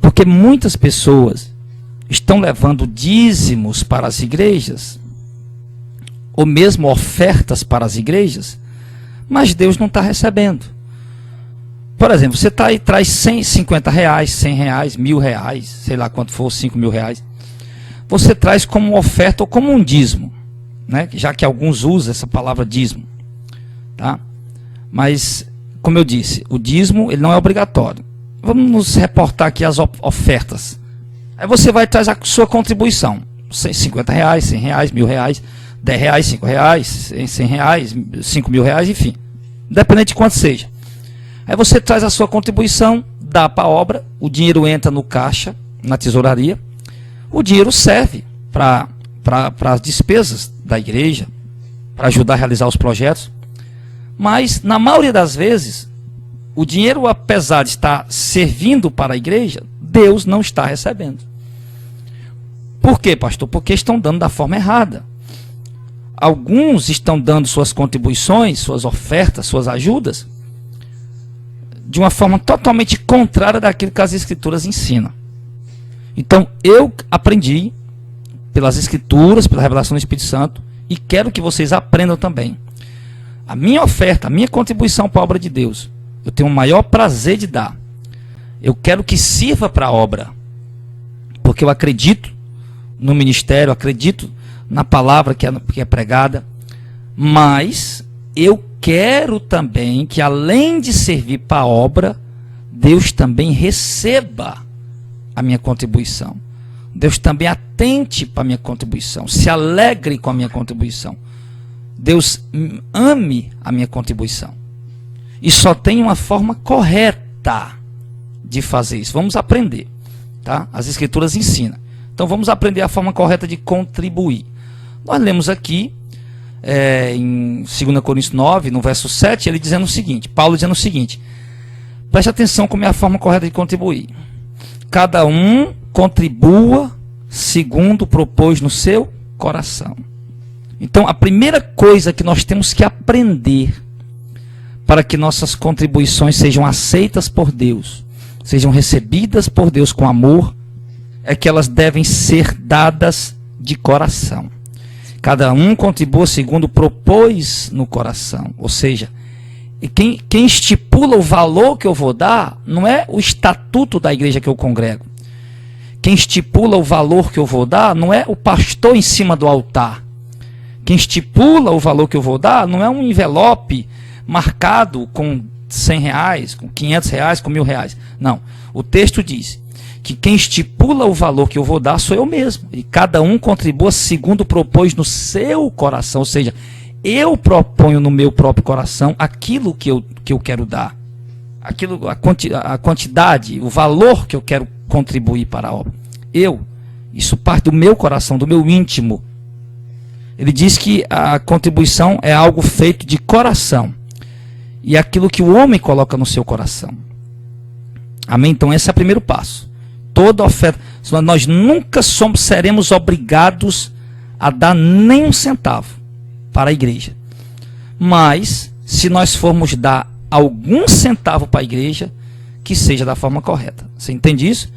Porque muitas pessoas estão levando dízimos para as igrejas, ou mesmo ofertas para as igrejas, mas Deus não está recebendo. Por exemplo, você está aí, traz 150 reais, 100 reais, 1.000 reais, sei lá quanto for, 5.000 reais. Você traz como oferta ou como um dízimo, né? Já que alguns usam essa palavra dízimo, tá? Mas, como eu disse, o dízimo ele não é obrigatório. Vamos nos reportar aqui as ofertas. Aí você vai trazer a sua contribuição, 50 reais, 100 reais, 1.000 reais, 10 reais, 5 reais, 100 reais, 5.000 reais, enfim, independente de quanto seja. Aí você traz a sua contribuição, dá para a obra, o dinheiro entra no caixa, na tesouraria, o dinheiro serve para as despesas da igreja, para ajudar a realizar os projetos, mas na maioria das vezes, o dinheiro, apesar de estar servindo para a igreja, Deus não está recebendo. Por quê, pastor? Porque estão dando da forma errada. Alguns estão dando suas contribuições, suas ofertas, suas ajudas, de uma forma totalmente contrária daquilo que as Escrituras ensinam. Então, eu aprendi pelas Escrituras, pela revelação do Espírito Santo, e quero que vocês aprendam também. A minha oferta, a minha contribuição para a obra de Deus, eu tenho o maior prazer de dar. Eu quero que sirva para a obra, porque eu acredito no ministério, acredito na palavra que é pregada, mas eu quero também que, além de servir para a obra, Deus também receba a minha contribuição. Deus também atente para a minha contribuição, se alegre com a minha contribuição. Deus ame a minha contribuição. E só tem uma forma correta de fazer isso. Vamos aprender, tá? As Escrituras ensinam. Então vamos aprender a forma correta de contribuir. Nós lemos aqui em 2 Coríntios 9, no verso 7, ele dizendo o seguinte, Paulo dizendo o seguinte: preste atenção como é a forma correta de contribuir. Cada um contribua segundo propôs no seu coração. Então a primeira coisa que nós temos que aprender para que nossas contribuições sejam aceitas por Deus, sejam recebidas por Deus com amor, é que elas devem ser dadas de coração. Cada um contribua segundo propôs no coração. Ou seja, quem estipula o valor que eu vou dar não é o estatuto da igreja que eu congrego. Quem estipula o valor que eu vou dar não é o pastor em cima do altar. Quem estipula o valor que eu vou dar não é um envelope marcado com 100 reais, com 500 reais, com 1.000 reais. Não. O texto diz que quem estipula o valor que eu vou dar sou eu mesmo. E cada um contribua segundo propôs no seu coração. Ou seja, eu proponho no meu próprio coração aquilo que eu quero dar. A quantidade, o valor que eu quero contribuir para a obra. Isso parte do meu coração, do meu íntimo. Ele diz que a contribuição é algo feito de coração. E é aquilo que o homem coloca no seu coração. Amém? Então esse é o primeiro passo. Toda oferta, nós nunca seremos obrigados a dar nem um centavo para a igreja. Mas, se nós formos dar algum centavo para a igreja, que seja da forma correta. Você entende isso?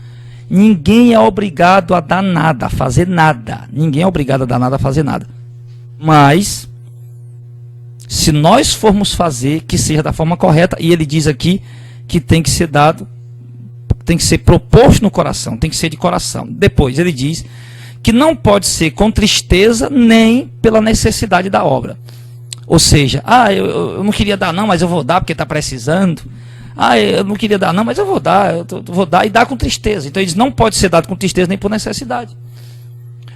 Ninguém é obrigado a dar nada, a fazer nada. Ninguém é obrigado a dar nada, a fazer nada. Mas, se nós formos fazer, que seja da forma correta, e ele diz aqui que tem que ser dado, tem que ser proposto no coração, tem que ser de coração. Depois ele diz que não pode ser com tristeza nem pela necessidade da obra. Ou seja, eu não queria dar não, mas eu vou dar porque está precisando. Eu não queria dar não, mas eu vou dar e dar com tristeza. Então ele diz, não pode ser dado com tristeza nem por necessidade.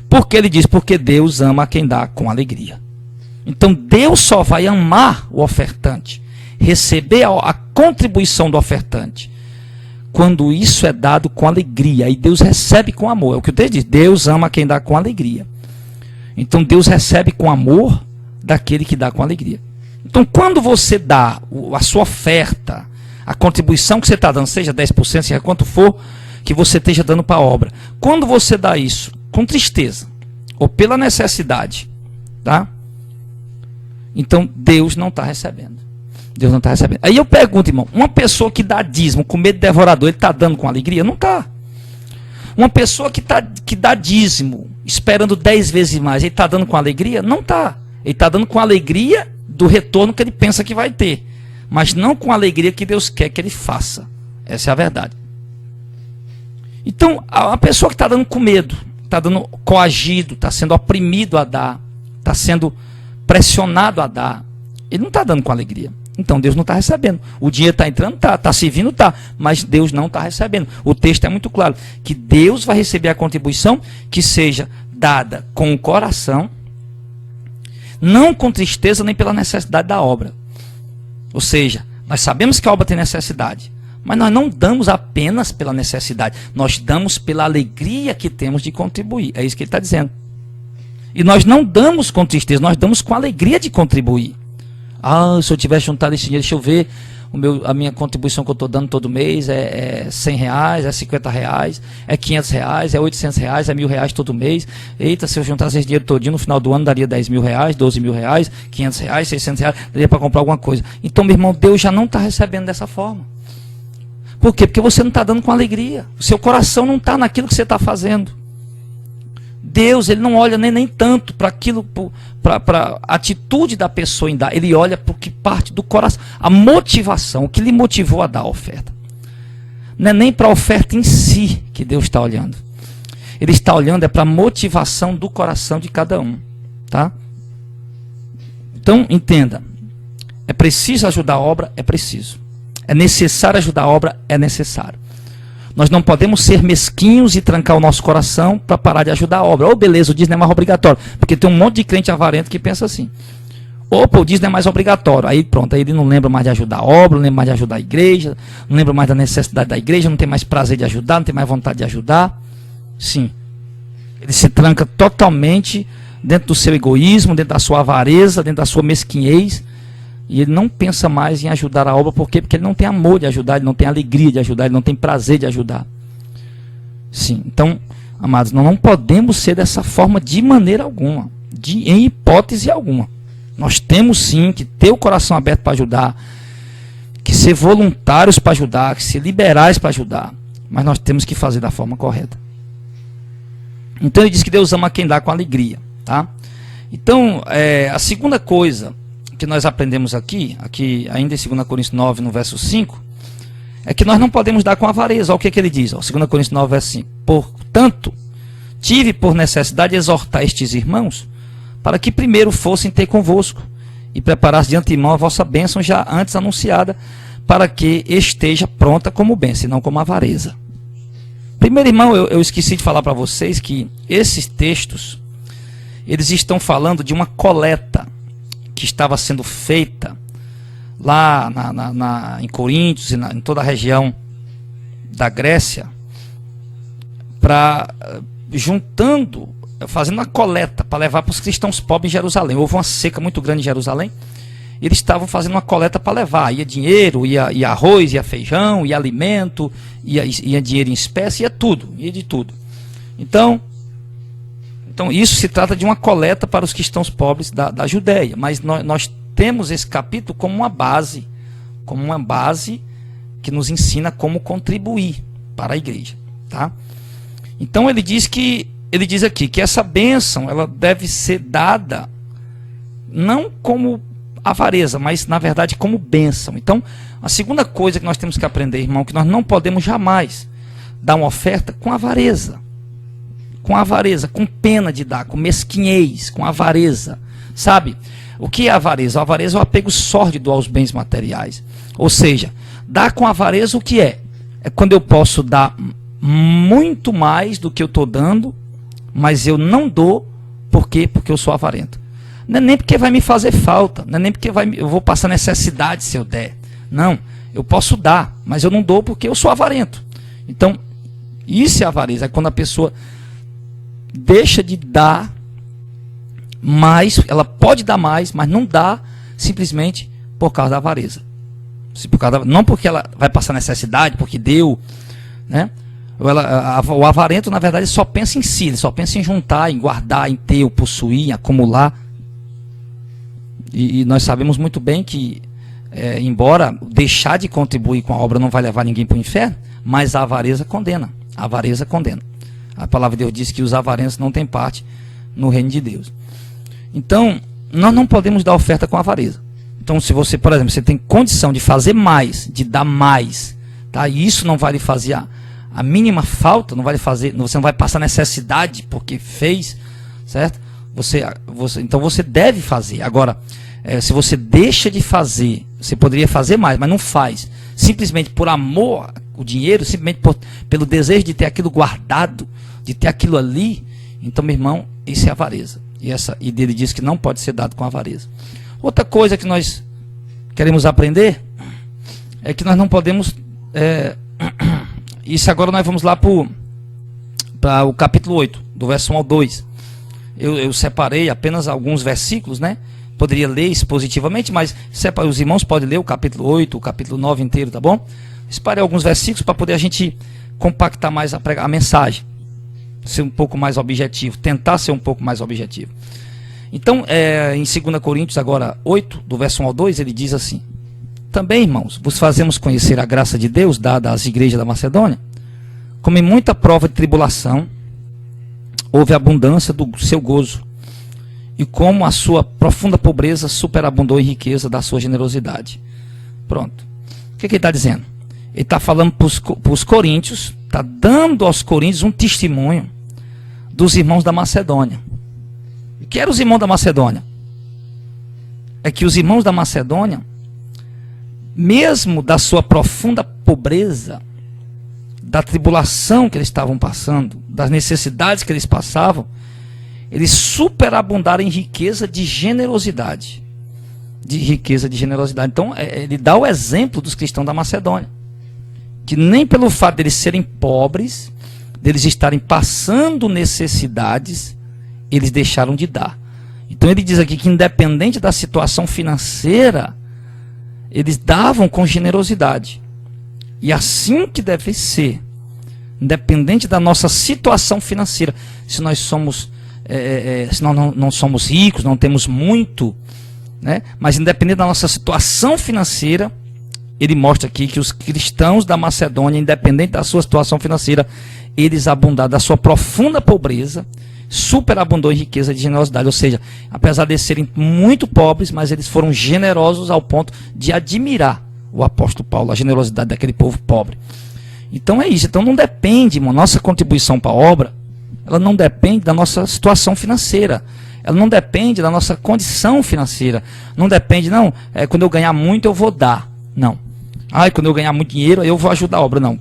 Porque ele diz, porque Deus ama quem dá com alegria. Então Deus só vai amar o ofertante, receber a contribuição do ofertante, quando isso é dado com alegria. E Deus recebe com amor. É o que o texto diz, Deus ama quem dá com alegria. Então Deus recebe com amor daquele que dá com alegria. Então quando você dá a sua oferta, a contribuição que você está dando, seja 10%, seja quanto for, que você esteja dando para a obra. Quando você dá isso com tristeza, ou pela necessidade, tá? Então Deus não está recebendo. Deus não está recebendo. Aí eu pergunto, irmão, uma pessoa que dá dízimo com medo devorador, ele está dando com alegria? Não está. Uma pessoa que dá dízimo, esperando 10 vezes mais, ele está dando com alegria? Não está. Ele está dando com alegria do retorno que ele pensa que vai ter, mas não com a alegria que Deus quer que ele faça. Essa é a verdade. Então, a pessoa que está dando com medo, está dando coagido, está sendo oprimido a dar, está sendo pressionado a dar, ele não está dando com alegria. Então Deus não está recebendo. O dinheiro está entrando, está servindo, mas Deus não está recebendo. O texto é muito claro, que Deus vai receber a contribuição que seja dada com o coração, não com tristeza nem pela necessidade da obra. Ou seja, nós sabemos que a obra tem necessidade, mas nós não damos apenas pela necessidade, nós damos pela alegria que temos de contribuir. É isso que ele está dizendo. E nós não damos com tristeza, nós damos com alegria de contribuir. Ah, se eu tivesse juntado esse dinheiro, deixa eu ver, a minha contribuição que eu estou dando todo mês é 100 reais, é 50 reais, é 500 reais, é 800 reais, é 1.000 reais todo mês. Eita, se eu juntasse esse dinheiro todinho, no final do ano daria 10 mil reais, 12 mil reais, 500 reais, 600 reais, daria para comprar alguma coisa. Então, meu irmão, Deus já não está recebendo dessa forma. Por quê? Porque você não está dando com alegria. O seu coração não está naquilo que você está fazendo. Deus, ele não olha nem tanto para aquilo, para a atitude da pessoa em dar. Ele olha para o que parte do coração. A motivação, o que lhe motivou a dar a oferta. Não é nem para a oferta em si que Deus está olhando. Ele está olhando para a motivação do coração de cada um. Tá? Então, entenda. É preciso ajudar a obra? É preciso. É necessário ajudar a obra? É necessário. Nós não podemos ser mesquinhos e trancar o nosso coração para parar de ajudar a obra. Ou beleza, o dízimo é mais obrigatório. Porque tem um monte de crente avarento que pensa assim. Opa, o dízimo é mais obrigatório. Aí pronto, aí ele não lembra mais de ajudar a obra, não lembra mais de ajudar a igreja, não lembra mais da necessidade da igreja, não tem mais prazer de ajudar, não tem mais vontade de ajudar. Sim. Ele se tranca totalmente dentro do seu egoísmo, dentro da sua avareza, dentro da sua mesquinhez. E ele não pensa mais em ajudar a obra. Por quê? Porque ele não tem amor de ajudar, ele não tem alegria de ajudar, ele não tem prazer de ajudar. Sim, então, amados, nós não podemos ser dessa forma de maneira alguma, em hipótese alguma. Nós temos sim que ter o coração aberto para ajudar, que ser voluntários para ajudar, que ser liberais para ajudar, mas nós temos que fazer da forma correta. Então ele diz que Deus ama quem dá com alegria, tá? Então, a segunda coisa que nós aprendemos aqui ainda em 2 Coríntios 9, no verso 5, é que nós não podemos dar com avareza. Olha o que ele diz, 2 Coríntios 9, verso 5. Portanto, tive por necessidade exortar estes irmãos, para que primeiro fossem ter convosco, e preparasse de antemão a vossa bênção já antes anunciada, para que esteja pronta como bênção, e não como avareza. Primeiro, irmão, eu esqueci de falar para vocês que esses textos, eles estão falando de uma coleta que estava sendo feita lá em Coríntios e em toda a região da Grécia, fazendo uma coleta para levar para os cristãos pobres em Jerusalém. Houve uma seca muito grande em Jerusalém, eles estavam fazendo uma coleta para levar, ia dinheiro, ia arroz, ia feijão, ia alimento, ia dinheiro em espécie, ia de tudo. Então isso se trata de uma coleta para os cristãos pobres da Judéia, mas nós temos esse capítulo como uma base que nos ensina como contribuir para a igreja, tá? Então ele diz aqui que essa bênção ela deve ser dada não como avareza, mas na verdade como bênção. Então a segunda coisa que nós temos que aprender, irmão, que nós não podemos jamais dar uma oferta com avareza. Com pena de dar, com mesquinhez, com avareza, sabe? O que é avareza? A avareza é o apego sórdido aos bens materiais. Ou seja, dar com avareza o que é? É quando eu posso dar muito mais do que eu estou dando, mas eu não dou, por quê? Porque eu sou avarento. Não é nem porque vai me fazer falta, não é nem porque eu vou passar necessidade se eu der. Não, eu posso dar, mas eu não dou porque eu sou avarento. Então, isso é avareza, é quando a pessoa deixa de dar mais, ela pode dar mais, mas não dá simplesmente por causa da avareza. Não porque ela vai passar necessidade, porque deu, né? O avarento, na verdade, só pensa em si, ele só pensa em juntar, em guardar, em ter, possuir, em acumular. E nós sabemos muito bem que, embora deixar de contribuir com a obra não vai levar ninguém para o inferno, mas a avareza condena. A avareza condena. A palavra de Deus diz que os avarentos não têm parte no reino de Deus. Então, nós não podemos dar oferta com avareza. Então, se você, por exemplo, você tem condição de fazer mais, de dar mais, tá? E isso não vai lhe fazer a mínima falta, não vai lhe fazer, você não vai passar necessidade porque fez, certo? Então você deve fazer. Agora, se você deixa de fazer, você poderia fazer mais, mas não faz, simplesmente por amor ao dinheiro, simplesmente pelo desejo de ter aquilo guardado, de ter aquilo ali, então, meu irmão, isso é avareza. E ele diz que não pode ser dado com avareza. Outra coisa que nós queremos aprender é que nós não podemos... isso agora nós vamos lá para o capítulo 8, do verso 1 ao 2. Eu separei apenas alguns versículos, né? Poderia ler expositivamente, mas os irmãos podem ler o capítulo 8, o capítulo 9 inteiro, tá bom? Separei alguns versículos para poder a gente compactar mais a mensagem. Ser um pouco mais objetivo, tentar ser um pouco mais objetivo. Então, em 2 Coríntios, agora 8, do verso 1 ao 2, ele diz assim: também, irmãos, vos fazemos conhecer a graça de Deus dada às igrejas da Macedônia, como em muita prova de tribulação, houve abundância do seu gozo, e como a sua profunda pobreza superabundou em riqueza da sua generosidade. Pronto. O que ele está dizendo? Ele está falando para os coríntios, está dando aos coríntios um testemunho dos irmãos da Macedônia. O que eram os irmãos da Macedônia? É que os irmãos da Macedônia, mesmo da sua profunda pobreza, da tribulação que eles estavam passando, das necessidades que eles passavam, eles superabundaram em riqueza de generosidade. Então, ele dá o exemplo dos cristãos da Macedônia, que nem pelo fato deles serem pobres, deles estarem passando necessidades, eles deixaram de dar. Então ele diz aqui que, independente da situação financeira, eles davam com generosidade. E assim que deve ser, independente da nossa situação financeira. Se nós somos, se nós não somos ricos, não temos muito, né? Mas independente da nossa situação financeira, ele mostra aqui que os cristãos da Macedônia, independente da sua situação financeira, eles abundaram da sua profunda pobreza, superabundou em riqueza de generosidade. Ou seja, apesar de serem muito pobres, mas eles foram generosos ao ponto de admirar o apóstolo Paulo, a generosidade daquele povo pobre. Então é isso. Então não depende, irmão, nossa contribuição para a obra, ela não depende da nossa situação financeira. Ela não depende da nossa condição financeira. Não depende, quando eu ganhar muito eu vou dar. Não. Quando eu ganhar muito dinheiro eu vou ajudar a obra. Não.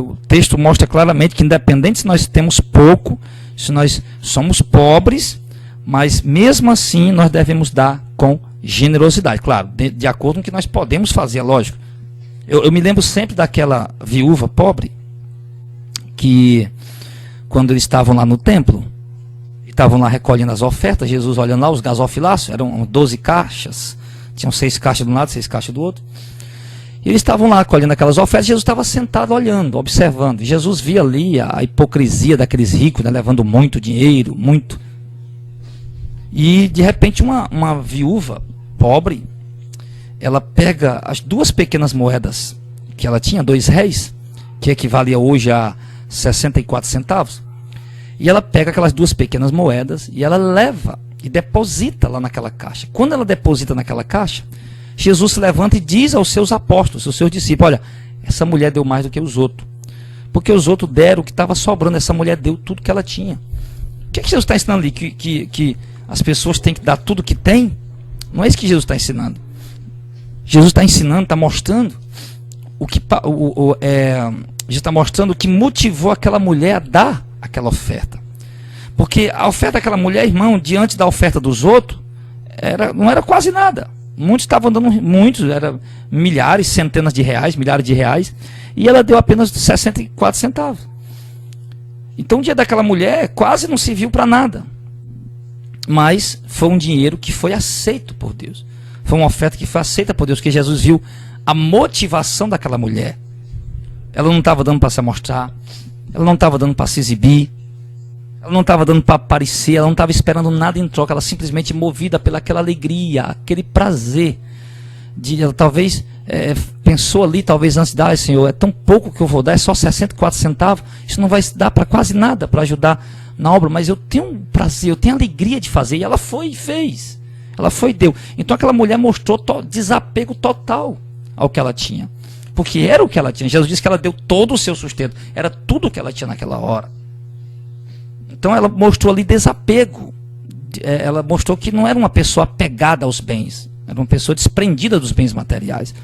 O texto mostra claramente que, independente se nós temos pouco, se nós somos pobres, mas mesmo assim nós devemos dar com generosidade. Claro, de acordo com o que nós podemos fazer, lógico. Eu me lembro sempre daquela viúva pobre, que quando eles estavam lá no templo, estavam lá recolhendo as ofertas, Jesus olhando lá os gasofiláceos, eram 12 caixas, tinham 6 caixas de um lado, 6 caixas do outro. E eles estavam lá colhendo aquelas ofertas, Jesus estava sentado olhando, observando. Jesus via ali a hipocrisia daqueles ricos, né, levando muito dinheiro, muito. E de repente uma viúva pobre, ela pega as 2 pequenas moedas que ela tinha, 2 réis, que equivalia hoje a 64 centavos. E ela pega aquelas 2 pequenas moedas e ela leva e deposita lá naquela caixa. Quando ela deposita naquela caixa, Jesus se levanta e diz aos seus apóstolos, aos seus discípulos: olha, essa mulher deu mais do que os outros. Porque os outros deram o que estava sobrando, essa mulher deu tudo que ela tinha. O que Jesus está ensinando ali? Que as pessoas têm que dar tudo que tem? Não é isso que Jesus está ensinando. Jesus está ensinando, está mostrando Jesus está mostrando o que motivou aquela mulher a dar aquela oferta. Porque a oferta daquela mulher, irmão, diante da oferta dos outros, não era quase nada. Muitos estavam dando, era milhares, centenas de reais, milhares de reais, e ela deu apenas 64 centavos. Então o dia daquela mulher quase não serviu para nada. Mas foi um dinheiro que foi aceito por Deus. Foi uma oferta que foi aceita por Deus, porque Jesus viu a motivação daquela mulher. Ela não estava dando para se mostrar, ela não estava dando para se exibir, ela não estava dando para aparecer, ela não estava esperando nada em troca, ela simplesmente movida pelaquela alegria, aquele prazer de ela talvez pensou ali, talvez antes de dar, Senhor, é tão pouco que eu vou dar, é só 64 centavos, isso não vai dar para quase nada para ajudar na obra, mas eu tenho um prazer, eu tenho alegria de fazer. E ela foi e fez. Ela foi e deu. Então aquela mulher mostrou desapego total ao que ela tinha. Porque era o que ela tinha. Jesus disse que ela deu todo o seu sustento. Era tudo o que ela tinha naquela hora. Então ela mostrou ali desapego. Ela mostrou que não era uma pessoa apegada aos bens. Era uma pessoa desprendida dos bens materiais.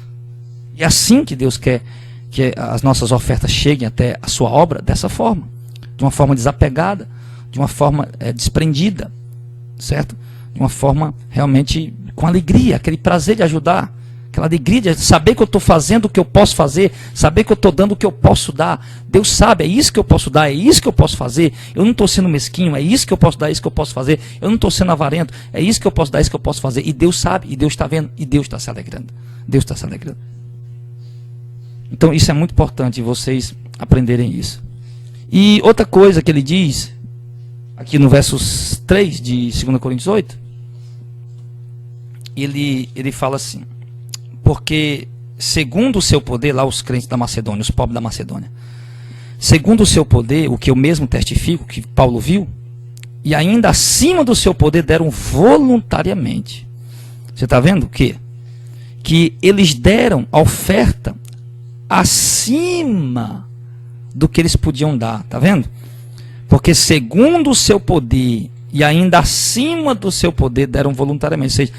E é assim que Deus quer que as nossas ofertas cheguem até a sua obra, dessa forma. De uma forma desapegada, de uma forma desprendida, certo? De uma forma realmente com alegria, aquele prazer de ajudar, aquela alegria de saber que eu estou fazendo o que eu posso fazer, saber que eu estou dando o que eu posso dar. Deus sabe, é isso que eu posso dar, é isso que eu posso fazer. Eu não estou sendo mesquinho, é isso que eu posso dar, é isso que eu posso fazer. Eu não estou sendo avarento, é isso que eu posso dar, é isso que eu posso fazer. E Deus sabe, e Deus está vendo, e Deus está se alegrando. Deus está se alegrando. Então isso é muito importante vocês aprenderem isso. E outra coisa que ele diz, aqui no verso 3 de 2 Coríntios 8, ele fala assim: porque segundo o seu poder, lá os crentes da Macedônia, os pobres da Macedônia, segundo o seu poder, o que eu mesmo testifico, que Paulo viu, e ainda acima do seu poder deram voluntariamente. Você está vendo o quê? Que eles deram a oferta acima do que eles podiam dar, tá vendo? Porque segundo o seu poder e ainda acima do seu poder deram voluntariamente. Ou seja,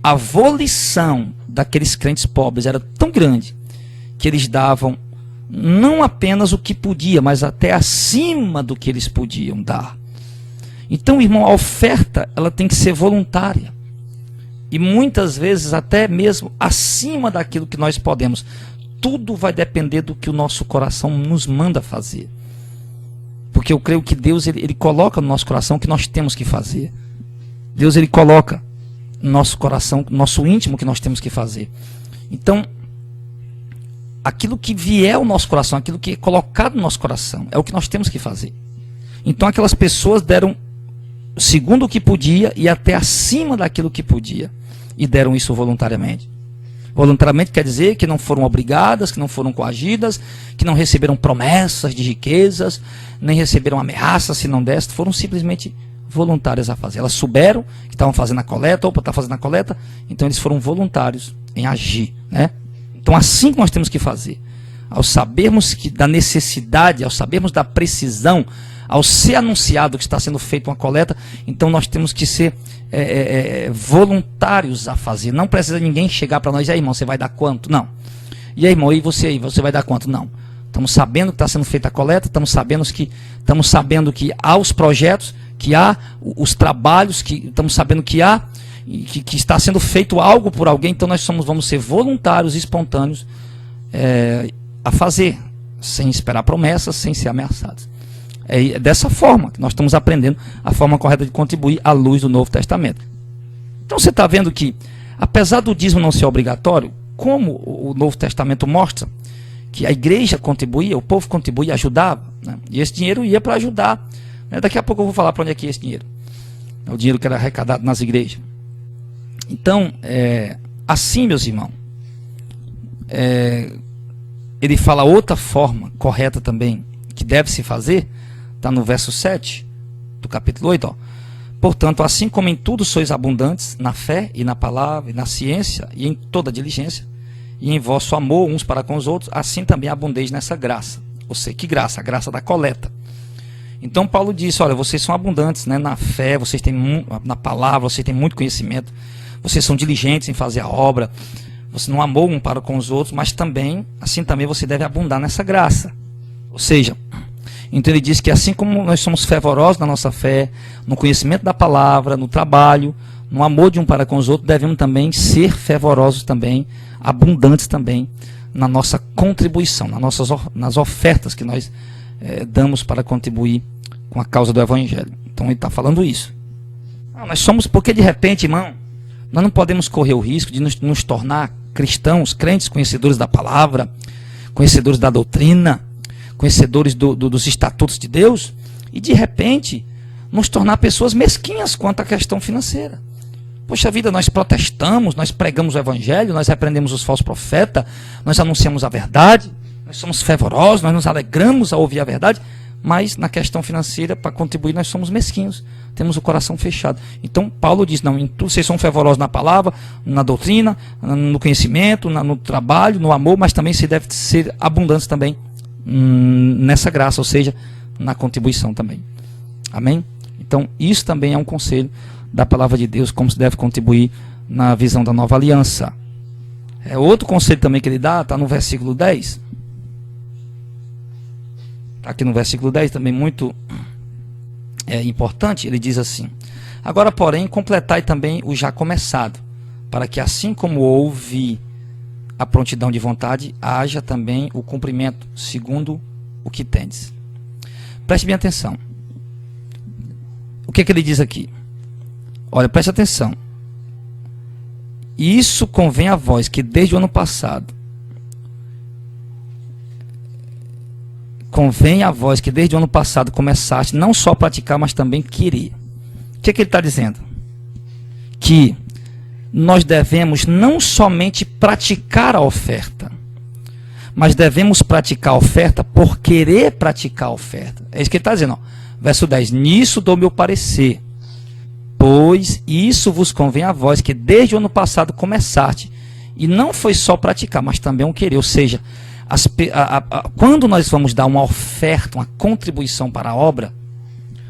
a volição daqueles crentes pobres era tão grande que eles davam não apenas o que podia, mas até acima do que eles podiam dar. Então, irmão, a oferta ela tem que ser voluntária. E muitas vezes até mesmo acima daquilo que nós podemos. Tudo vai depender do que o nosso coração nos manda fazer. Porque eu creio que Deus ele coloca no nosso coração o que nós temos que fazer. Deus ele coloca no nosso coração, no nosso íntimo, o que nós temos que fazer. Então, aquilo que vier ao nosso coração, aquilo que é colocado no nosso coração, é o que nós temos que fazer. Então aquelas pessoas deram segundo o que podia e até acima daquilo que podia. E deram isso voluntariamente. Voluntariamente quer dizer que não foram obrigadas, que não foram coagidas, que não receberam promessas de riquezas, nem receberam ameaças se não desse, foram simplesmente voluntárias a fazer. Elas souberam que estavam fazendo a coleta, opa, está fazendo a coleta, então eles foram voluntários em agir, né? Então assim que nós temos que fazer. Ao sabermos que da necessidade, ao sabermos da precisão, ao ser anunciado que está sendo feita uma coleta, então nós temos que ser voluntários a fazer. Não precisa ninguém chegar para nós: e aí, irmão, você vai dar quanto? Não. E aí, irmão, e você aí, você vai dar quanto? Não. Estamos sabendo que está sendo feita a coleta, estamos sabendo que há os projetos, que há os trabalhos, que estamos sabendo que há, que está sendo feito algo por alguém, então nós vamos ser voluntários, espontâneos a fazer, sem esperar promessas, sem ser ameaçados. É dessa forma que nós estamos aprendendo a forma correta de contribuir à luz do Novo Testamento. Então você está vendo que, apesar do dízimo não ser obrigatório, como o Novo Testamento mostra que a igreja contribuía, o povo contribuía, ajudava, né? E esse dinheiro ia para ajudar, né? Daqui a pouco eu vou falar para onde é que ia esse dinheiro. É o dinheiro que era arrecadado nas igrejas. Então, assim, meus irmãos, ele fala outra forma correta também, que deve se fazer, está no verso 7 do capítulo 8, ó. Portanto, assim como em tudo sois abundantes, na fé e na palavra, e na ciência, e em toda diligência, e em vosso amor uns para com os outros, assim também abundeis nessa graça. Ou seja, que graça? A graça da coleta. Então Paulo disse: olha, vocês são abundantes, né, na fé, vocês têm na palavra, vocês têm muito conhecimento, vocês são diligentes em fazer a obra, você não amou um para com os outros, mas também, assim também você deve abundar nessa graça. Ou seja, então ele diz que assim como nós somos fervorosos na nossa fé, no conhecimento da palavra, no trabalho, no amor de um para com os outros, devemos também ser fervorosos também, abundantes também na nossa contribuição, nas ofertas que nós damos para contribuir com a causa do Evangelho. Então ele está falando isso. Nós somos, porque de repente, irmão, nós não podemos correr o risco de nos tornar cristãos, crentes, conhecedores da palavra, conhecedores da doutrina, conhecedores dos estatutos de Deus, e de repente nos tornar pessoas mesquinhas quanto à questão financeira. Poxa vida, nós protestamos, nós pregamos o evangelho, nós repreendemos os falsos profetas, nós anunciamos a verdade, nós somos fervorosos, nós nos alegramos ao ouvir a verdade, mas na questão financeira, para contribuir, nós somos mesquinhos, temos o coração fechado. Então Paulo diz, não, vocês são fervorosos na palavra, na doutrina, no conhecimento, no trabalho, no amor, mas também se deve ser abundantes também nessa graça, ou seja, na contribuição também. Amém? Então isso também é um conselho da palavra de Deus, como se deve contribuir na visão da nova aliança. É outro conselho também que ele dá, está no versículo 10. Está aqui no versículo 10 também muito importante, ele diz assim: agora, porém, completai também o já começado, para que assim como houve a prontidão de vontade, haja também o cumprimento, segundo o que tendes. Preste bem atenção. O que ele diz aqui? Olha, preste atenção. Isso convém a vós, que desde o ano passado, começaste não só a praticar, mas também querer. O que ele está dizendo? Que nós devemos não somente praticar a oferta, mas devemos praticar a oferta por querer praticar a oferta. É isso que ele está dizendo, ó. Verso 10. Nisso dou meu parecer, pois isso vos convém a vós, que desde o ano passado começaste, e não foi só praticar, mas também um querer. Ou seja, quando nós vamos dar uma oferta, uma contribuição para a obra,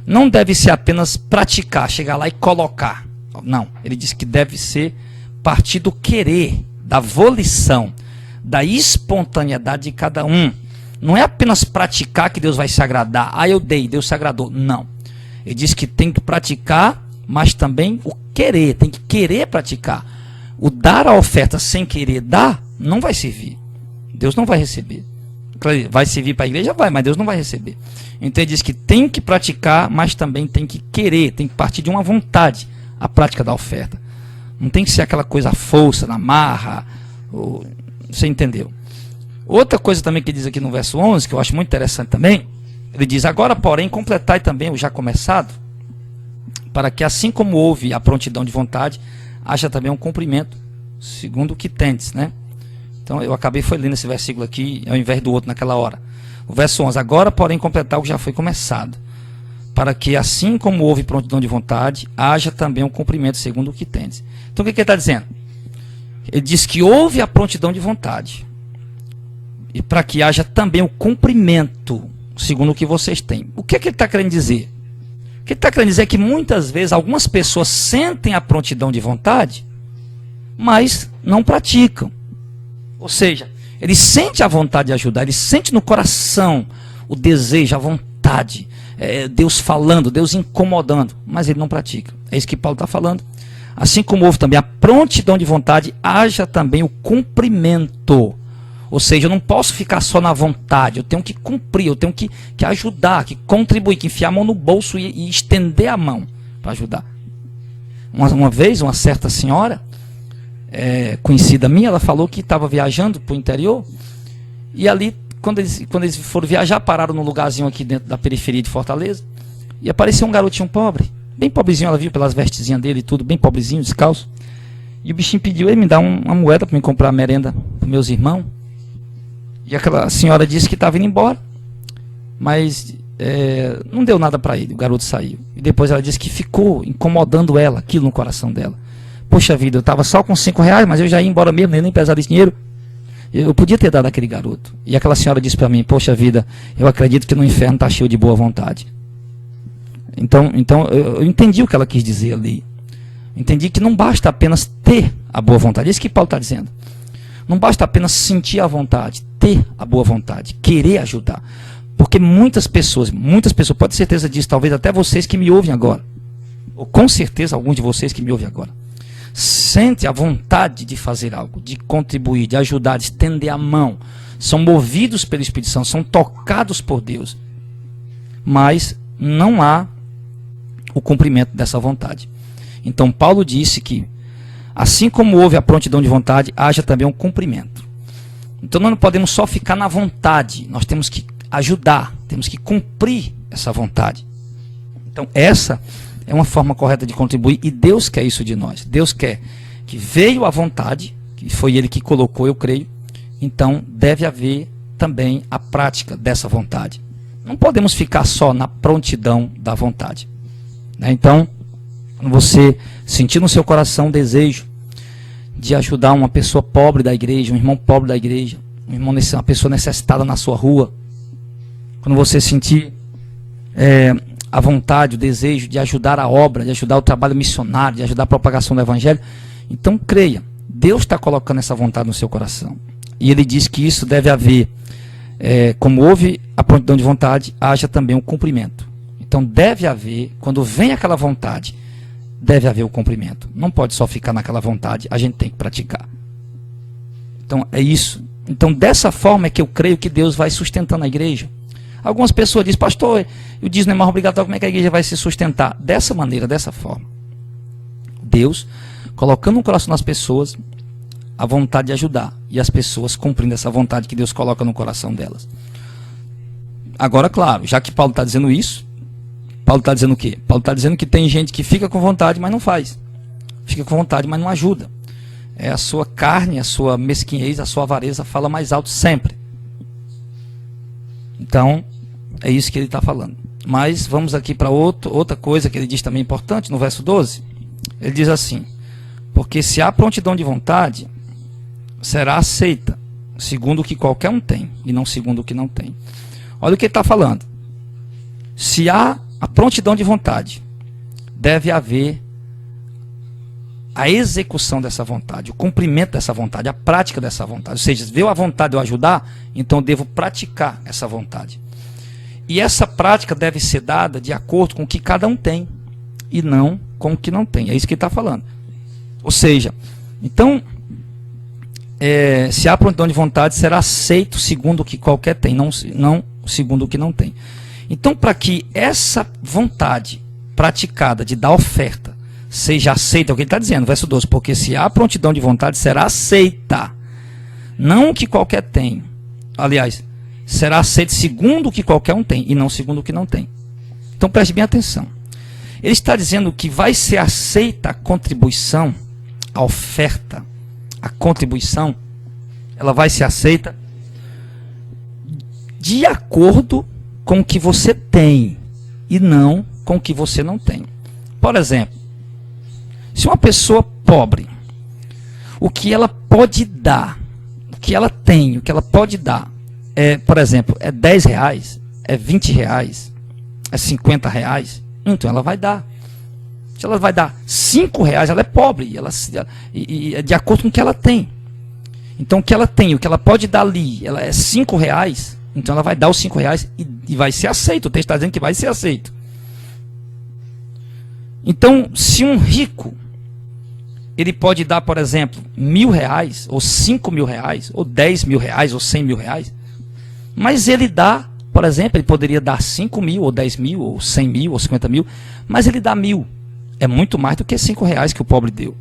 não deve ser apenas praticar, chegar lá e colocar. Não, ele diz que deve ser partir do querer, da volição, da espontaneidade de cada um. Não é apenas praticar que Deus vai se agradar. Ah, eu dei, Deus se agradou. Não. Ele diz que tem que praticar, mas também o querer, tem que querer praticar. O dar a oferta sem querer dar, não vai servir. Deus não vai receber. Vai servir para a igreja? Vai, mas Deus não vai receber. Então ele diz que tem que praticar, mas também tem que querer, tem que partir de uma vontade a prática da oferta. Não tem que ser aquela coisa força, na marra, você entendeu? Outra coisa também que ele diz aqui no verso 11, que eu acho muito interessante também, ele diz: agora, porém, completai também o já começado, para que assim como houve a prontidão de vontade, haja também um cumprimento, segundo o que tendes, né? Então eu acabei lendo esse versículo aqui, ao invés do outro naquela hora. O verso 11, agora, porém, completar o que já foi começado, para que assim como houve prontidão de vontade, haja também um cumprimento, segundo o que tendes. Então o que ele está dizendo? Ele diz que houve a prontidão de vontade, e para que haja também o cumprimento, segundo o que vocês têm. O que ele está querendo dizer? O que ele está querendo dizer é que muitas vezes algumas pessoas sentem a prontidão de vontade, mas não praticam. Ou seja, ele sente a vontade de ajudar, ele sente no coração o desejo, a vontade, Deus falando, Deus incomodando, mas ele não pratica. É isso que Paulo está falando. Assim como houve também a prontidão de vontade, haja também o cumprimento. Ou seja, eu não posso ficar só na vontade, eu tenho que cumprir, eu tenho que ajudar, que contribuir, que enfiar a mão no bolso e estender a mão para ajudar. Uma vez, uma certa senhora, conhecida minha, ela falou que estava viajando para o interior, e ali, quando eles foram viajar, pararam num lugarzinho aqui dentro da periferia de Fortaleza, e apareceu um garotinho pobre, bem pobrezinho, ela viu pelas vestezinhas dele e tudo, bem pobrezinho, descalço, e o bichinho pediu ele me dar uma moeda para me comprar merenda para meus irmãos. E aquela senhora disse que estava indo embora, mas não deu nada para ele, o garoto saiu. E depois ela disse que ficou incomodando ela, aquilo no coração dela. Poxa vida, eu estava só com R$5, mas eu já ia embora mesmo, nem precisava desse dinheiro. Eu podia ter dado aquele garoto. E aquela senhora disse para mim: poxa vida, eu acredito que no inferno está cheio de boa vontade. Então eu entendi o que ela quis dizer ali. Entendi que não basta apenas ter a boa vontade. É isso que Paulo está dizendo. Não basta apenas sentir a vontade, ter a boa vontade, querer ajudar. Porque muitas pessoas, pode ter certeza disso, talvez até vocês que me ouvem agora, ou com certeza alguns de vocês que me ouvem agora, sente a vontade de fazer algo, de contribuir, de ajudar, de estender a mão. São movidos pelo Espírito Santo, são tocados por Deus. Mas não há o cumprimento dessa vontade. Então Paulo disse que assim como houve a prontidão de vontade, haja também um cumprimento. Então nós não podemos só ficar na vontade, nós temos que ajudar, temos que cumprir essa vontade. Então essa é uma forma correta de contribuir, e Deus quer isso de nós. Deus quer que veio a vontade, que foi Ele que colocou, eu creio, então deve haver também a prática dessa vontade. Não podemos ficar só na prontidão da vontade, né? Então, quando você sentir no seu coração o desejo de ajudar uma pessoa pobre da igreja, um irmão pobre da igreja, uma pessoa necessitada na sua rua, quando você sentir a vontade, o desejo de ajudar a obra, de ajudar o trabalho missionário, de ajudar a propagação do evangelho, então creia, Deus está colocando essa vontade no seu coração. E Ele diz que isso deve haver, como houve a prontidão de vontade, haja também um cumprimento. Então deve haver, quando vem aquela vontade, deve haver o cumprimento. Não pode só ficar naquela vontade, a gente tem que praticar. Então é isso. Então dessa forma é que eu creio que Deus vai sustentando a igreja. Algumas pessoas dizem, pastor, o dízimo é mais obrigatório, como é que a igreja vai se sustentar? Dessa maneira, dessa forma. Deus colocando no coração das pessoas a vontade de ajudar, e as pessoas cumprindo essa vontade que Deus coloca no coração delas. Agora, claro, já que Paulo está dizendo isso, Paulo está dizendo o quê? Paulo está dizendo que tem gente que fica com vontade, mas não faz. Fica com vontade, mas não ajuda. É a sua carne, a sua mesquinhez, a sua avareza fala mais alto sempre. Então, é isso que ele está falando. Mas vamos aqui para outra coisa que ele diz também importante, no verso 12. Ele diz assim, porque se há prontidão de vontade, será aceita, segundo o que qualquer um tem, e não segundo o que não tem. Olha o que ele está falando. Se há a prontidão de vontade, deve haver a execução dessa vontade, o cumprimento dessa vontade, a prática dessa vontade. Ou seja, veio a vontade de eu ajudar, então eu devo praticar essa vontade. E essa prática deve ser dada de acordo com o que cada um tem, e não com o que não tem. É isso que ele está falando. Ou seja, então, se há prontidão de vontade, será aceito segundo o que qualquer tem, não segundo o que não tem. Então, para que essa vontade praticada de dar oferta seja aceita, é o que ele está dizendo, verso 12, porque se há prontidão de vontade, será aceita, não o que qualquer tem. Aliás, será aceita segundo o que qualquer um tem, e não segundo o que não tem. Então, preste bem atenção. Ele está dizendo que vai ser aceita a contribuição, a oferta, a contribuição, ela vai ser aceita de acordo com o que você tem e não com o que você não tem. Por exemplo, se uma pessoa pobre, o que ela pode dar, o que ela tem, o que ela pode dar, por exemplo, é 10 reais, é 20 reais, é 50 reais, então ela vai dar. Se ela vai dar 5 reais, ela é pobre, e é de acordo com o que ela tem. Então o que ela tem, o que ela pode dar ali, ela é 5 reais, então ela vai dar os 5 reais e vai ser aceito. O texto está dizendo que vai ser aceito. Então, se um rico, ele pode dar, por exemplo, 1.000 reais, ou 5.000 reais, ou 10.000 reais, ou 100.000 reais, mas ele dá, por exemplo, ele poderia dar 5.000, ou 10.000, ou 100.000, ou 50.000, mas ele dá 1.000. É muito mais do que 5 reais que o pobre deu.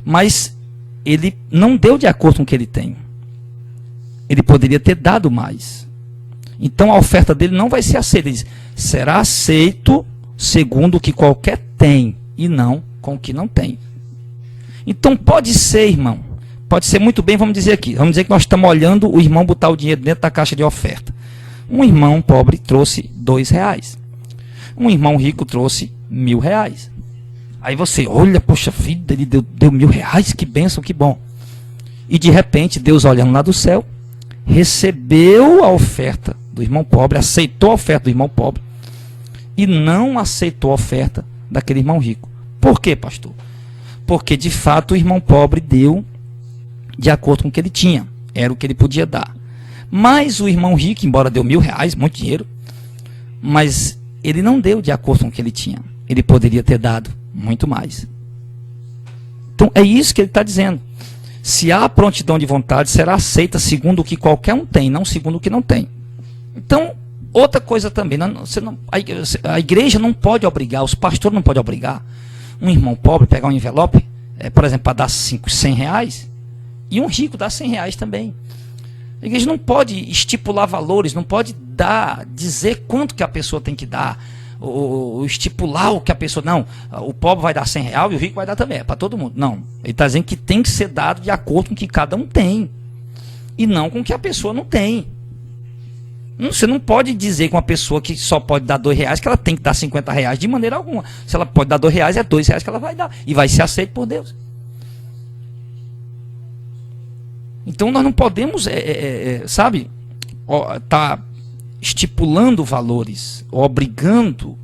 Mas ele não deu de acordo com o que ele tem. Ele poderia ter dado mais. Então a oferta dele não vai ser aceita. Ele diz, será aceito segundo o que qualquer tem, e não com o que não tem. Então pode ser, irmão, pode ser muito bem, vamos dizer que nós estamos olhando o irmão botar o dinheiro dentro da caixa de oferta. Um irmão pobre trouxe 2 reais. Um irmão rico trouxe 1.000 reais. Aí você olha, poxa vida, ele deu 1.000 reais, que bênção, que bom. E de repente, Deus olhando lá do céu, recebeu a oferta do irmão pobre, aceitou a oferta do irmão pobre, e não aceitou a oferta daquele irmão rico. Por quê, pastor? Porque de fato o irmão pobre deu de acordo com o que ele tinha, era o que ele podia dar. Mas o irmão rico, embora deu 1.000 reais, muito dinheiro, mas ele não deu de acordo com o que ele tinha. Ele poderia ter dado muito mais. Então é isso que ele está dizendo. Se há prontidão de vontade, será aceita segundo o que qualquer um tem, não segundo o que não tem. Então, outra coisa também, a igreja não pode obrigar, os pastores não podem obrigar um irmão pobre pegar um envelope, por exemplo, para dar 100 reais, e um rico dar 100 reais também. A igreja não pode estipular valores, não pode dizer quanto que a pessoa tem que dar, ou estipular o que a pessoa... Não, o pobre vai dar R$100 e o rico vai dar também, é para todo mundo. Não, ele está dizendo que tem que ser dado de acordo com o que cada um tem, e não com o que a pessoa não tem. Você não pode dizer com uma pessoa que só pode dar R$2 que ela tem que dar R$50 de maneira alguma. Se ela pode dar R$2, é R$2 que ela vai dar, e vai ser aceito por Deus. Então nós não podemos, sabe, tá estipulando valores, obrigando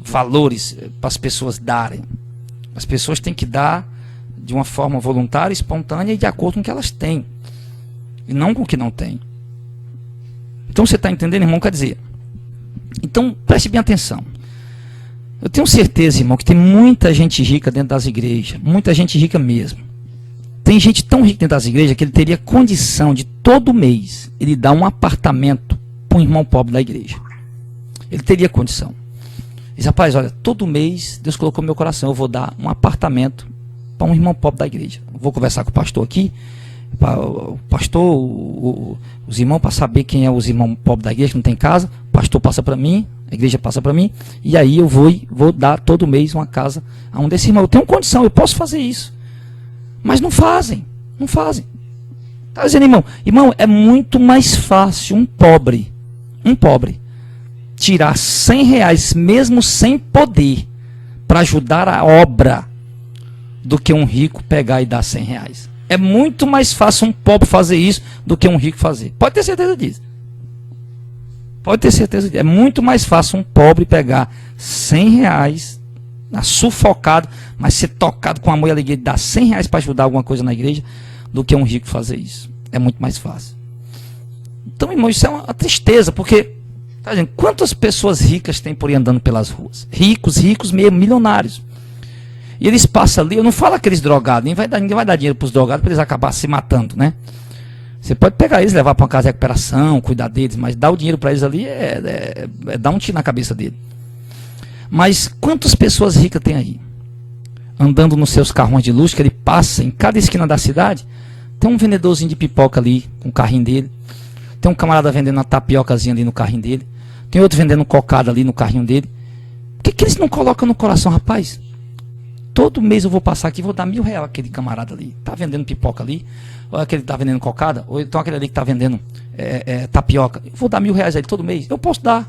valores para as pessoas darem. As pessoas têm que dar de uma forma voluntária, espontânea e de acordo com o que elas têm, e não com o que não têm. Então você está entendendo, irmão? Quer dizer, então preste bem atenção. Eu tenho certeza, irmão, que tem muita gente rica dentro das igrejas, muita gente rica mesmo. Tem gente tão rica dentro das igrejas que ele teria condição de todo mês ele dar um apartamento para um irmão pobre da igreja. Ele teria condição. Diz, rapaz, olha, todo mês Deus colocou no meu coração, eu vou dar um apartamento para um irmão pobre da igreja. Vou conversar com o pastor aqui, o pastor, os irmãos, para saber quem é os irmãos pobres da igreja que não tem casa. O pastor passa para mim, a igreja passa para mim, e aí eu vou dar todo mês uma casa a um desses irmãos. Eu tenho condição, eu posso fazer isso. Mas não fazem. Está dizendo, irmão, é muito mais fácil um pobre, tirar R$100 mesmo sem poder, para ajudar a obra, do que um rico pegar e dar R$100. É muito mais fácil um pobre fazer isso do que um rico fazer. Pode ter certeza disso. É muito mais fácil um pobre pegar R$100, sufocado, mas ser tocado com amor e alegria, dar R$100 para ajudar alguma coisa na igreja, do que um rico fazer isso. É muito mais fácil. Então, irmão, isso é uma tristeza, porque, tá vendo, quantas pessoas ricas tem por aí andando pelas ruas? Ricos mesmo, milionários. E eles passam ali, eu não falo aqueles drogados, ninguém vai dar dinheiro para os drogados para eles acabarem se matando, né? Você pode pegar eles, levar para uma casa de recuperação, cuidar deles, mas dar o dinheiro para eles ali é dar um tiro na cabeça dele. Mas quantas pessoas ricas tem aí? Andando nos seus carrões de luxo, que ele passa em cada esquina da cidade, tem um vendedorzinho de pipoca ali, com o carrinho dele. Tem um camarada vendendo uma tapiocazinha ali no carrinho dele. Tem outro vendendo cocada ali no carrinho dele. Por que eles não colocam no coração, rapaz? Todo mês eu vou passar aqui e vou dar R$1.000 aquele camarada ali. Tá vendendo pipoca ali, ou aquele que tá vendendo cocada, ou então aquele ali que tá vendendo tapioca. Eu vou dar R$1.000 a ele todo mês. Eu posso dar,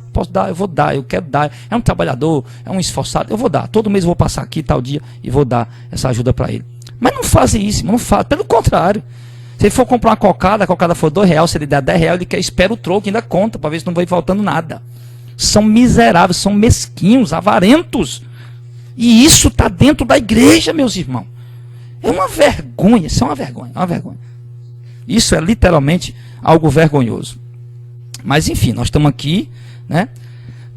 eu vou dar, eu quero dar. É um trabalhador, é um esforçado, eu vou dar. Todo mês eu vou passar aqui tal dia e vou dar essa ajuda para ele. Mas não fazem isso, não fazem. Pelo contrário. Se ele for comprar uma cocada, a cocada for R$2, se ele der R$10, ele espera o troco, ainda conta, para ver se não vai faltando nada. São miseráveis, são mesquinhos, avarentos. E isso está dentro da igreja, meus irmãos. É uma vergonha, isso é uma vergonha. Isso é literalmente algo vergonhoso. Mas enfim, nós estamos aqui, né,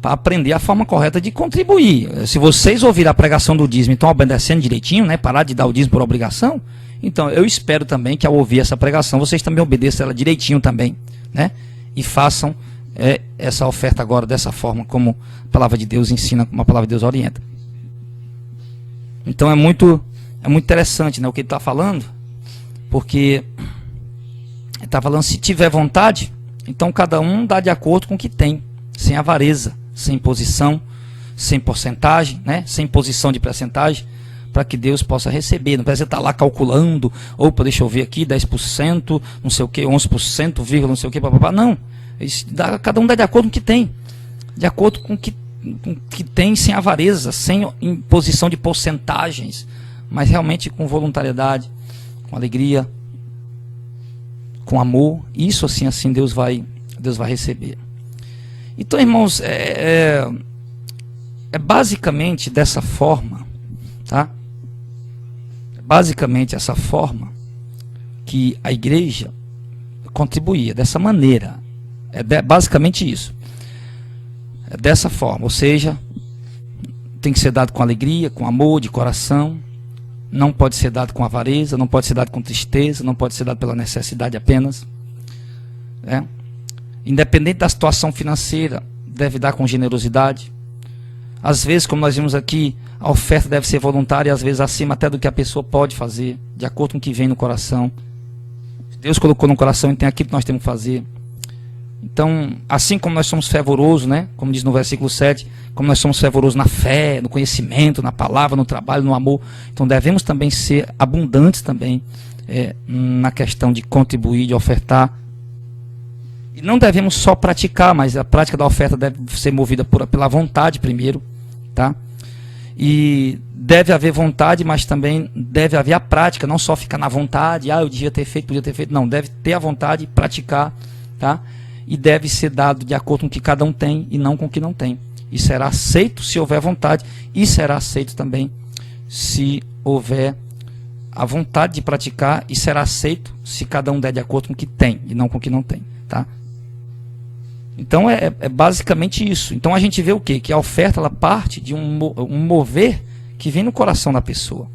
para aprender a forma correta de contribuir. Se vocês ouvirem a pregação do dízimo e estão obedecendo direitinho, né, parar de dar o dízimo por obrigação, então eu espero também que ao ouvir essa pregação, vocês também obedeçam ela direitinho também, né, e façam essa oferta agora dessa forma como a palavra de Deus ensina, como a palavra de Deus orienta. Então é muito interessante, né, o que ele está falando, porque ele está falando, se tiver vontade, então cada um dá de acordo com o que tem, sem avareza, sem imposição, sem porcentagem, né, sem imposição de percentagem, para que Deus possa receber. Não precisa estar lá calculando, opa, deixa eu ver aqui, 10%, não sei o que, 11%, vírgula, não sei o que, papapá. Não, cada um dá de acordo com o que tem, de acordo com o que tem, sem avareza, sem imposição de porcentagens, mas realmente com voluntariedade, com alegria, com amor. Isso assim Deus vai receber. Então, irmãos, é basicamente dessa forma, tá? Basicamente essa forma que a igreja contribuía, dessa maneira. Basicamente isso. É dessa forma, ou seja, tem que ser dado com alegria, com amor, de coração. Não pode ser dado com avareza, não pode ser dado com tristeza, não pode ser dado pela necessidade apenas. Independente da situação financeira, deve dar com generosidade. Às vezes, como nós vimos aqui, a oferta deve ser voluntária, às vezes acima até do que a pessoa pode fazer, de acordo com o que vem no coração. Deus colocou no coração e tem aquilo que nós temos que fazer. Então, assim como nós somos fervorosos, né? Como diz no versículo 7, como nós somos fervorosos na fé, no conhecimento, na palavra, no trabalho, no amor, então devemos também ser abundantes também na questão de contribuir, de ofertar. E não devemos só praticar, mas a prática da oferta deve ser movida pela vontade primeiro, tá? E deve haver vontade, mas também deve haver a prática, não só ficar na vontade, eu devia ter feito, podia ter feito, não, deve ter a vontade, praticar, tá? E deve ser dado de acordo com o que cada um tem e não com o que não tem. E será aceito se houver vontade, e será aceito também se houver a vontade de praticar, e será aceito se cada um der de acordo com o que tem e não com o que não tem, tá? Então é basicamente isso. Então a gente vê o quê? Que a oferta ela parte de um mover que vem no coração da pessoa.